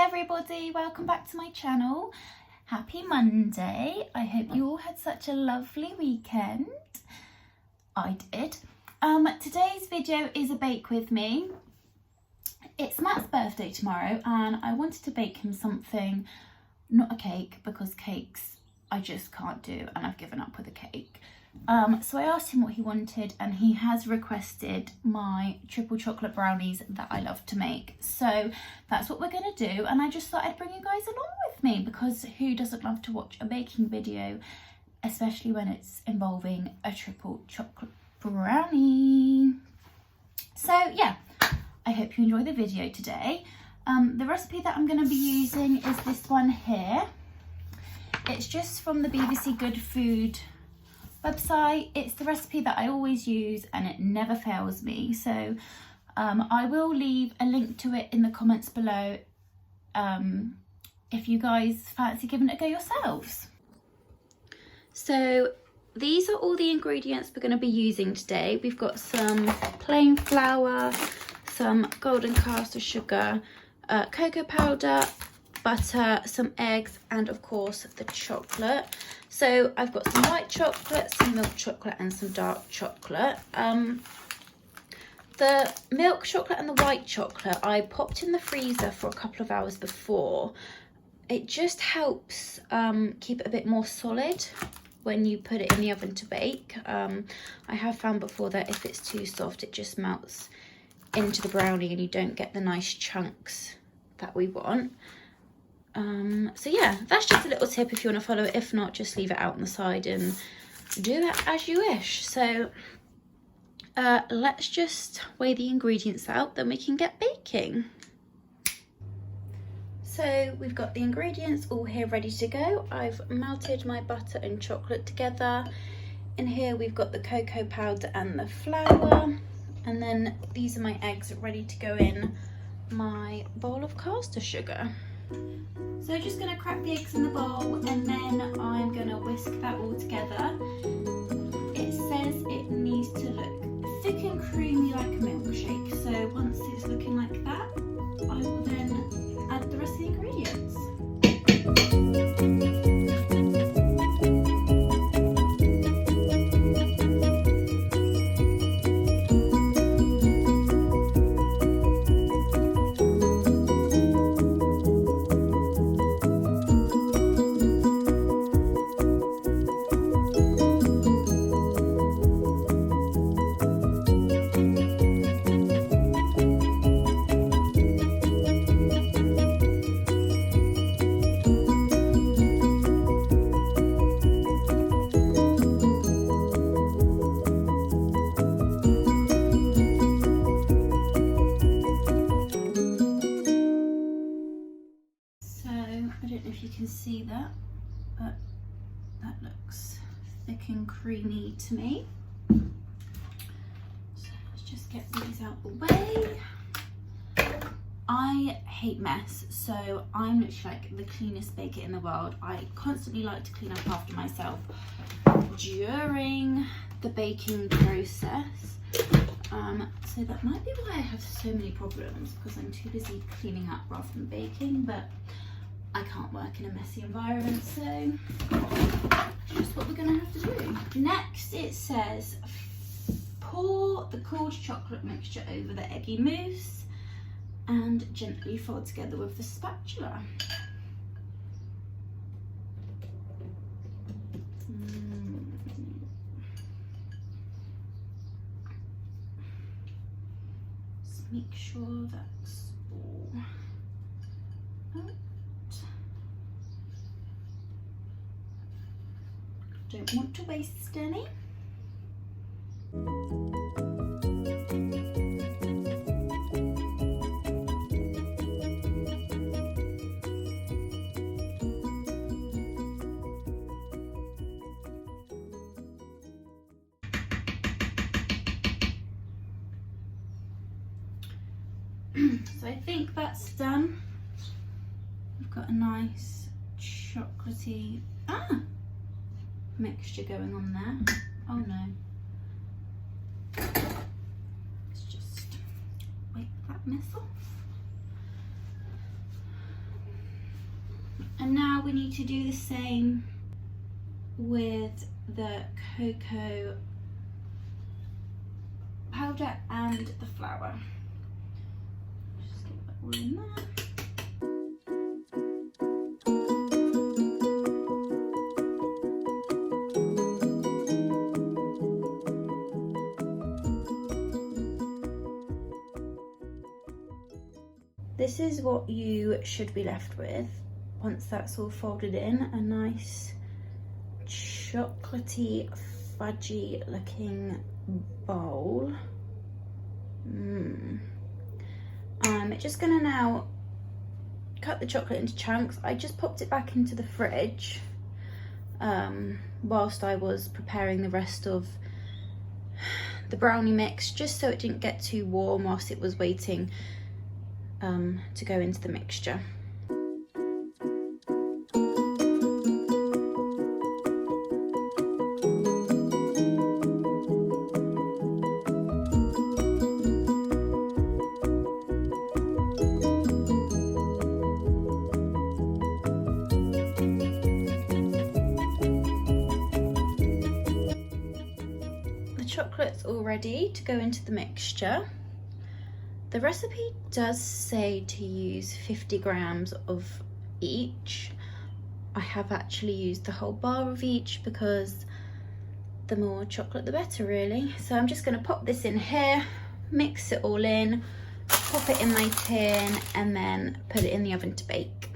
everybody, welcome back to my channel. Happy Monday. I hope you all had such a lovely weekend. I did. Today's video is a bake with me. It's Matt's birthday tomorrow and I wanted to bake him something, not a cake, because cakes I just can't do and I've given up with a cake. So I asked him what he wanted and he has requested my triple chocolate brownies that I love to make. So that's what we're going to do, and I just thought I'd bring you guys along with me because who doesn't love to watch a baking video, especially when it's involving a triple chocolate brownie. So yeah, I hope you enjoy the video today. The recipe that I'm going to be using is this one here. It's just from the BBC Good Food website. It's the recipe that I always use and it never fails me, so I will leave a link to it in the comments below if you guys fancy giving it a go yourselves. So these are all the ingredients we're going to be using today. We've got some plain flour, some golden caster sugar, cocoa powder, butter, some eggs, and of course the chocolate. So I've got some white chocolate, some milk chocolate and some dark chocolate. The milk chocolate and the white chocolate I popped in the freezer for a couple of hours before. It just helps keep it a bit more solid when you put it in the oven to bake. I have found before that if it's too soft it just melts into the brownie and you don't get the nice chunks that we want. So yeah, that's just a little tip if you want to follow it. If not, just leave it out on the side and do it as you wish. So let's just weigh the ingredients out, then we can get baking. So we've got the ingredients all here ready to go. I've melted my butter and chocolate together. In here we've got the cocoa powder and the flour, and then these are my eggs ready to go in my bowl of caster sugar. So just going to crack the eggs in the bowl and then I'm going to whisk that all together. It says it needs to look thick and creamy like a milkshake. So once it's looking like that, I will then add the rest of the ingredients. See that, but that looks thick and creamy to me. So let's just get these out the way. I hate mess, so I'm literally like the cleanest baker in the world. I constantly like to clean up after myself during the baking process. So that might be why I have so many problems, because I'm too busy cleaning up rather than baking, but I can't work in a messy environment, so that's just what we're going to have to do. Next it says pour the cooled chocolate mixture over the eggy mousse and gently fold together with the spatula. Just make sure that's all out. Don't want to waste any. So I think that's done. We've got a nice chocolatey mixture going on there. Oh no. Let's just wipe that mess off. And now we need to do the same with the cocoa powder and the flour. Just get that all in there. This is what you should be left with once that's all folded in, a nice chocolatey, fudgy looking bowl. Just gonna now cut the chocolate into chunks. I just popped it back into the fridge whilst I was preparing the rest of the brownie mix, just so it didn't get too warm whilst it was waiting to go into the mixture. The chocolate's all ready to go into the mixture. The recipe does say to use 50 grams of each. I have actually used the whole bar of each because the more chocolate the better, really. So I'm just going to pop this in here, mix it all in, pop it in my tin, and then put it in the oven to bake.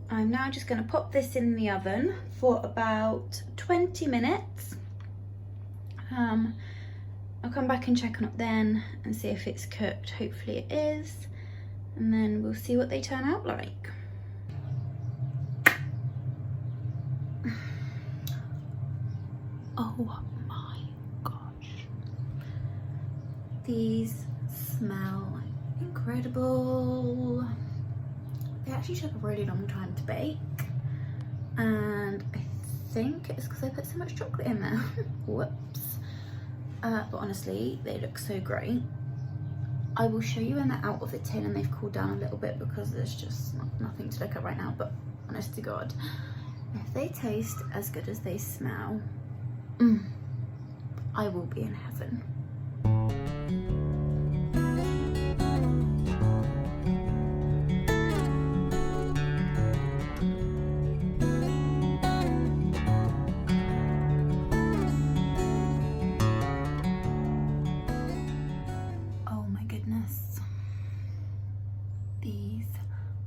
I'm now just going to pop this in the oven for about 20 minutes. I'll come back and check on it then and see if it's cooked. Hopefully it is, and then we'll see what they turn out like. Oh my gosh, these smell incredible. They actually took a really long time to bake, and I think it's because I put so much chocolate in there. Whoops. But honestly, they look so great. I will show you when they're out of the tin and they've cooled down a little bit, because there's just nothing to look at right now, but honest to God, if they taste as good as they smell, I will be in heaven.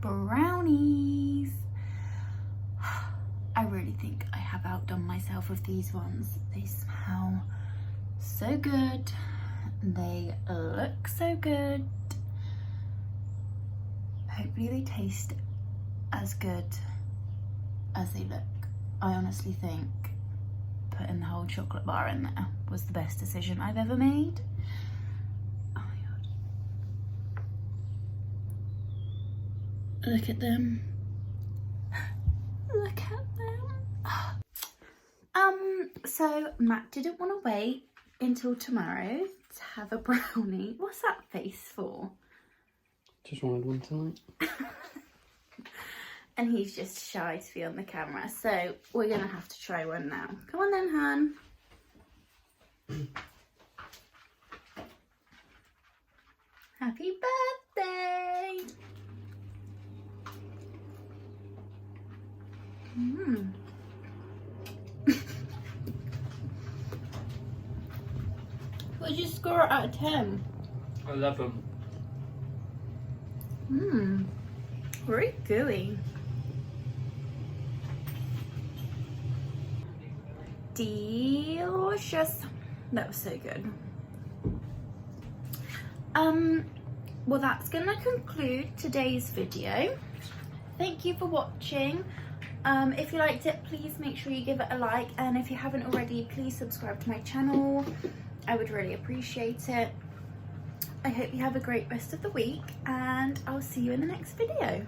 Brownies. I really think I have outdone myself with these ones. They smell so good. They look so good. Hopefully they taste as good as they look. I honestly think putting the whole chocolate bar in there was the best decision I've ever made. Look at them. Look at them. So Matt didn't want to wait until tomorrow to have a brownie. What's that face for? Just wanted one tonight. And he's just shy to be on the camera, so we're gonna have to try one now. Come on then, hun. Happy birthday! What did you score out of 10? 11. Very gooey. Delicious. That was so good. Well, that's gonna conclude today's video. Thank you for watching. If you liked it, please make sure you give it a like, and if you haven't already, please subscribe to my channel. I would really appreciate it. I hope you have a great rest of the week, and I'll see you in the next video.